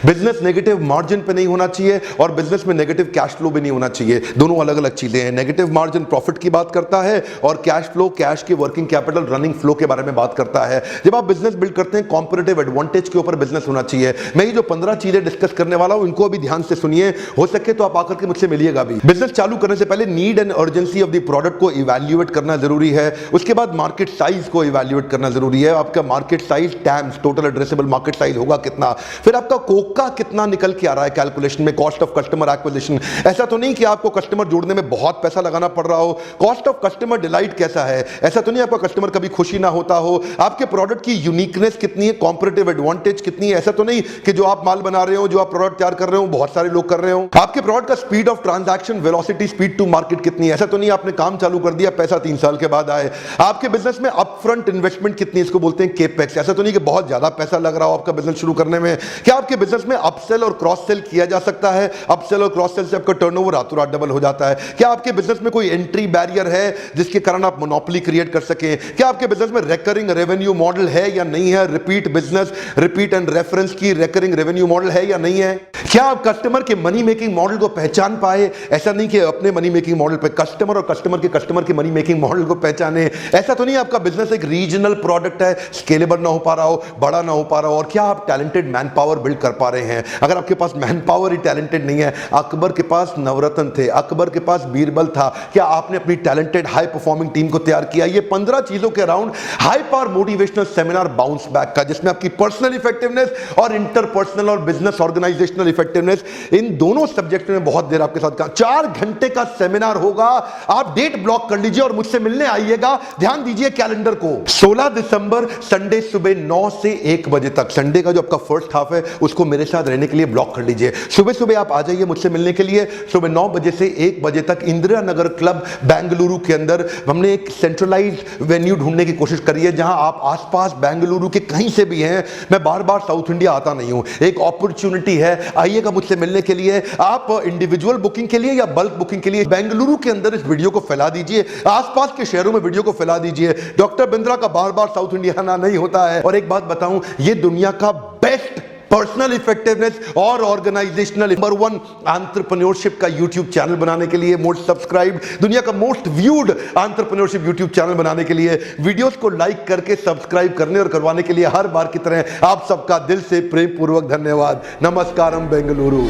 Business negative margin पे नहीं होना चाहिए और बिजनेस में नेगेटिव कैश फ्लो भी नहीं होना चाहिए। दोनों अलग अलग चीजें हैं। नेगेटिव मार्जिन प्रॉफिट की बात करता है और कैश फ्लो कैश की वर्किंग कैपिटल रनिंग फ्लो के बारे में बात करता है। जब आप बिजनेस बिल्ड करते हैं कॉम्पिटिटिव एडवांटेज के ऊपर बिजनेस होना चाहिए। मैं ये जो 15 चीजें डिस्कस करने वाला हूं इनको अभी ध्यान से सुनिए, हो सके तो आप आकर के मुझसे मिलिएगा भी। बिजनेस चालू करने से पहले need and urgency of the product को इवैल्यूएट करना जरूरी है। उसके बाद मार्केट साइज को इवैल्यूएट करना जरूरी है। आपका market size terms total addressable market size होगा कितना, फिर आपका कोका कितना निकल के आ रहा है कैलकुलेशन में, कॉस्ट ऑफ कस्टमर एक्विजिशन। ऐसा तो नहीं कि आपको कस्टमर जोड़ने में बहुत पैसा लगाना पड़ रहा हो। कॉस्ट ऑफ कस्टमर डिलाइट कैसा है, ऐसा तो नहीं आपका कस्टमर कभी खुशी ना होता हो। आपके प्रोडक्ट की यूनिकनेस कितनी है, कॉम्पिटिटिव एडवांटेज कितनी है। ऐसा तो नहीं कि जो आप माल बना रहे हो, जो आप प्रोडक्ट तैयार कर रहे हो बहुत सारे लोग कर रहे हो। आपके प्रोडक्ट का speed of transaction velocity speed to market कितनी है। ऐसा तो नहीं आपने काम चालू कर दिया पैसा 3 साल के बाद आए। आपके बिजनेस में अपफ्रंट इन्वेस्टमेंट कितनी है, इसको बोलते हैं केपेक्स। ऐसा तो नहीं कि बहुत ज्यादा पैसा लग रहा हो आपका बिजनेस शुरू करने में। क्या आपके बिजनेस में अपसेल और क्रॉस सेल किया जा सकता है? अपसेल और क्रॉस सेल से आपका टर्नओवर रातों रात डबल हो जाता है। क्या आपके बिजनेस में कोई एंट्री बैरियर है जिसके कारण आप मोनोपोली क्रिएट कर सकें? क्या आपके बिजनेस में रिकरिंग रेवेन्यू मॉडल है या नहीं है? Repeat business, repeat and reference की रिकरिंग रेवेन्यू मॉडल है या नहीं है? क्या आप कस्टमर के मनी मेकिंग मॉडल को पहचान पाए? ऐसा नहीं कि अपने मनी मेकिंग मॉडल पे कस्टमर और कस्टमर के मनी मेकिंग मॉडल को पहचाने। ऐसा तो नहीं आपका बिजनेस एक रीजनल प्रोडक्ट है, स्केलेबल ना हो पा रहा हो, बड़ा ना हो पा रहा हो। और क्या आप टैलेंटेड मैन पावर बिल्ड कर पा रहे हैं? अगर आपके पास मैन पावर ही टैलेंटेड नहीं है, अकबर के पास नवरत्न थे, अकबर के पास बीरबल था, क्या आपने अपनी टैलेंटेड हाई परफॉर्मिंग टीम को तैयार किया? ये 15 चीजों के around high power motivational seminar bounce back का, जिसमें आपकी पर्सनल इफेक्टिवनेस और इंटरपर्सनल और बिजनेस ऑर्गेनाइजेशनल इफेक्टिवनेस, इन दोनों सब्जेक्ट में बहुत देर आपके साथ 4 घंटे का सेमिनार होगा। आप डेट ब्लॉक कर लीजिए और मुझसे मिलने आइएगा। ध्यान दीजिए कैलेंडर को, 16 दिसंबर संडे सुबह 9 से 1 बजे तक। संडे का जो आपका फर्स्ट हाफ है उसको मेरे साथ रहने के लिए ब्लॉक कर लीजिए। सुबह सुबह आप आ जाइए मुझसे मिलने के लिए। सुबह 9 बजे से 1 बजे तक इंदिरा नगर क्लब बेंगलुरु के अंदर हमने एक सेंट्रलाइज वेन्यू ढूंढने की कोशिश करी है जहां आप आसपास बेंगलुरु के कहीं से भी हैं। मैं बार बार साउथ इंडिया आता नहीं हूं, एक अपॉर्चुनिटी है, आइएगा मुझसे मिलने के लिए। आप इंडिविजुअल बुकिंग के लिए या बल्क बुकिंग के लिए बेंगलुरु के अंदर इस वीडियो को फैला दीजिए, आसपास के शहरों में वीडियो को फैला दीजिए। डॉक्टर बिंद्रा का बार बार साउथ इंडिया आना नहीं होता है। और एक बात बताऊं, ये दुनिया का बेस्ट पर्सनल इफेक्टिवनेस और ऑर्गेनाइजेशनल नंबर 1 एंटरप्रेन्योरशिप का यूट्यूब चैनल बनाने के लिए, मोस्ट सब्सक्राइब्ड, दुनिया का most viewed entrepreneurship YouTube channel बनाने के लिए, वीडियोस को लाइक करके सब्सक्राइब करने और करवाने के लिए हर बार की तरह आप सबका दिल से प्रेम पूर्वक धन्यवाद। नमस्कारम बेंगलुरु।